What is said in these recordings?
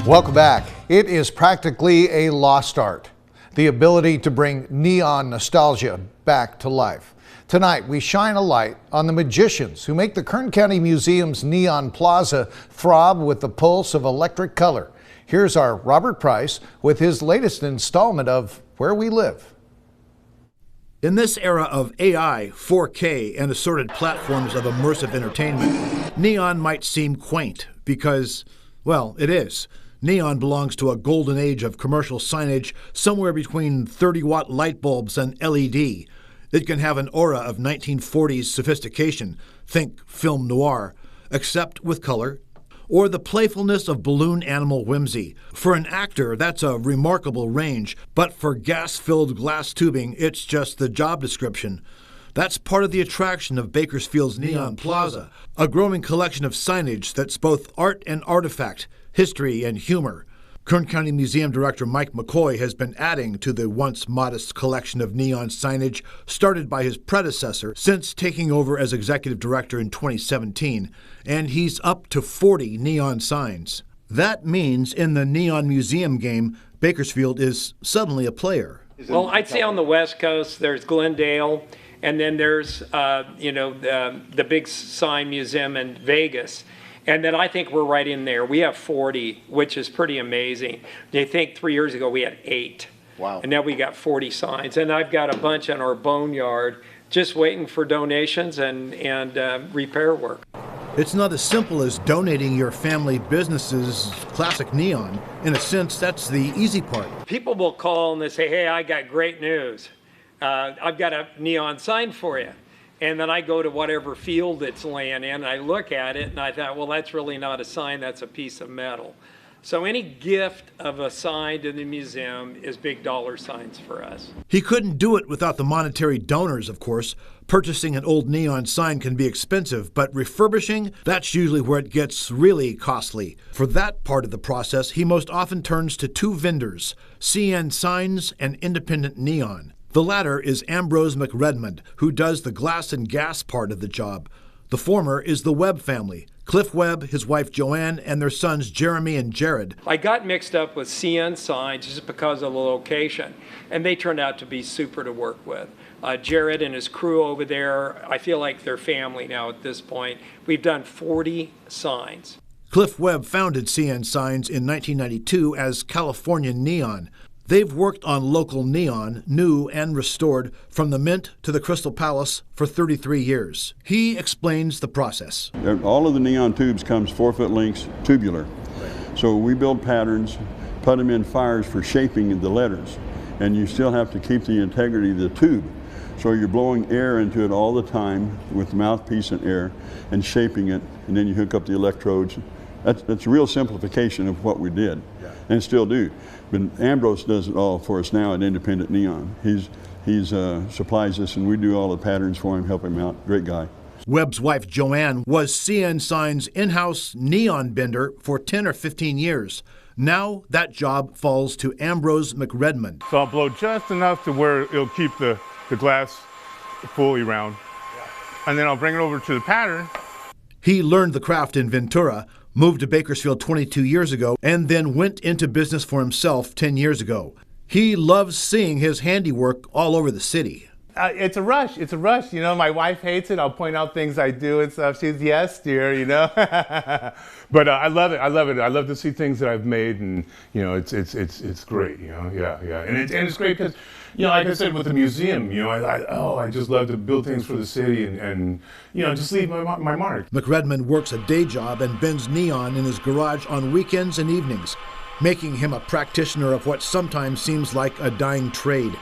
Welcome back. It is practically a lost art, the ability to bring neon nostalgia back to life. Tonight, we shine a light on the magicians who make the Kern County Museum's Neon Plaza throb with the pulse of electric color. Here's our Robert Price with his latest installment of Where We Live. In this era of AI, 4K, and assorted platforms of immersive entertainment, neon might seem quaint because, well, it is. Neon belongs to a golden age of commercial signage somewhere between 30-watt light bulbs and LED. It can have an aura of 1940s sophistication, think film noir, except with color, or the playfulness of balloon animal whimsy. For an actor, that's a remarkable range, but for gas-filled glass tubing, it's just the job description. That's part of the attraction of Bakersfield's Neon Plaza, a growing collection of signage that's both art and artifact, history and humor. Kern County Museum Director Mike McCoy has been adding to the once modest collection of neon signage started by his predecessor since taking over as executive director in 2017, and he's up to 40 neon signs. That means in the Neon Museum game, Bakersfield is suddenly a player. Well, I'd say on the West Coast, there's Glendale, and then there's, the big sign museum in Vegas. And then I think we're right in there. We have 40, which is pretty amazing. They think 3 years ago we had 8. Wow. And now we got 40 signs. And I've got a bunch in our boneyard just waiting for donations and repair work. It's not as simple as donating your family business's classic neon. In a sense, that's the easy part. People will call and they say, hey, I got great news. I've got a neon sign for you. And then I go to whatever field it's laying in, and I look at it, and I thought, well, that's really not a sign, that's a piece of metal. So any gift of a sign to the museum is big dollar signs for us. He couldn't do it without the monetary donors, of course. Purchasing an old neon sign can be expensive, but refurbishing, that's usually where it gets really costly. For that part of the process, he most often turns to two vendors, CN Signs and Independent Neon. The latter is Ambrose McRedmond, who does the glass and gas part of the job. The former is the Webb family, Cliff Webb, his wife Joanne, and their sons Jeremy and Jared. I got mixed up with CN Signs just because of the location, and they turned out to be super to work with. Jared and his crew over there, I feel like they're family now at this point. We've done 40 signs. Cliff Webb founded CN Signs in 1992 as California Neon. They've worked on local neon, new and restored, from the Mint to the Crystal Palace for 33 years. He explains the process. All of the neon tubes comes 4-foot lengths, tubular. So we build patterns, put them in fires for shaping the letters, and you still have to keep the integrity of the tube. So you're blowing air into it all the time with mouthpiece and air and shaping it, and then you hook up the electrodes. That's a real simplification of what we did, and still do. But Ambrose does it all for us now at Independent Neon. He's supplies us, and we do all the patterns for him, help him out. Great guy. Webb's wife Joanne was CN Signs' in-house neon bender for 10 or 15 years. Now that job falls to Ambrose McRedmond. So I'll blow just enough to where it'll keep the glass fully round, and then I'll bring it over to the pattern. He learned the craft in Ventura, moved to Bakersfield 22 years ago, and then went into business for himself 10 years ago. He loves seeing his handiwork all over the city. It's a rush. It's a rush. You know, my wife hates it. I'll point out things I do and stuff. She's, yes, dear, you know. But I love it. I love it. I love to see things that I've made, and, you know, it's great, you know. Yeah. And it's great because, you know, like I said, with the museum, you know, I just love to build things for the city and you know, just leave my mark. McRedmond works a day job and bends neon in his garage on weekends and evenings, making him a practitioner of what sometimes seems like a dying trade.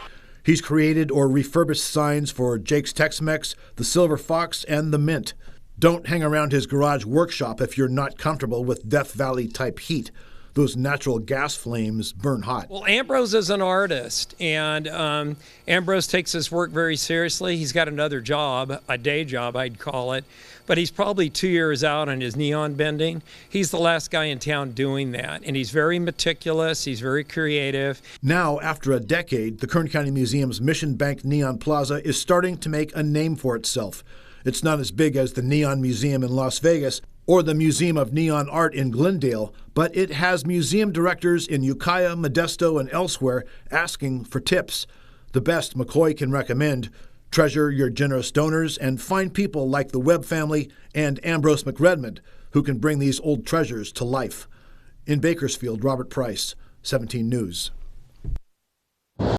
He's created or refurbished signs for Jake's Tex-Mex, the Silver Fox, and the Mint. Don't hang around his garage workshop if you're not comfortable with Death Valley-type heat. Those natural gas flames burn hot. Well, Ambrose is an artist, and Ambrose takes his work very seriously. He's got another job, a day job, I'd call it, but he's probably 2 years out on his neon bending. He's the last guy in town doing that, and he's very meticulous, he's very creative. Now, after a decade, the Kern County Museum's Mission Bank Neon Plaza is starting to make a name for itself. It's not as big as the Neon Museum in Las Vegas, or the Museum of Neon Art in Glendale, but it has museum directors in Ukiah, Modesto, and elsewhere asking for tips. The best McCoy can recommend: treasure your generous donors and find people like the Webb family and Ambrose McRedmond who can bring these old treasures to life. In Bakersfield, Robert Price, 17 News.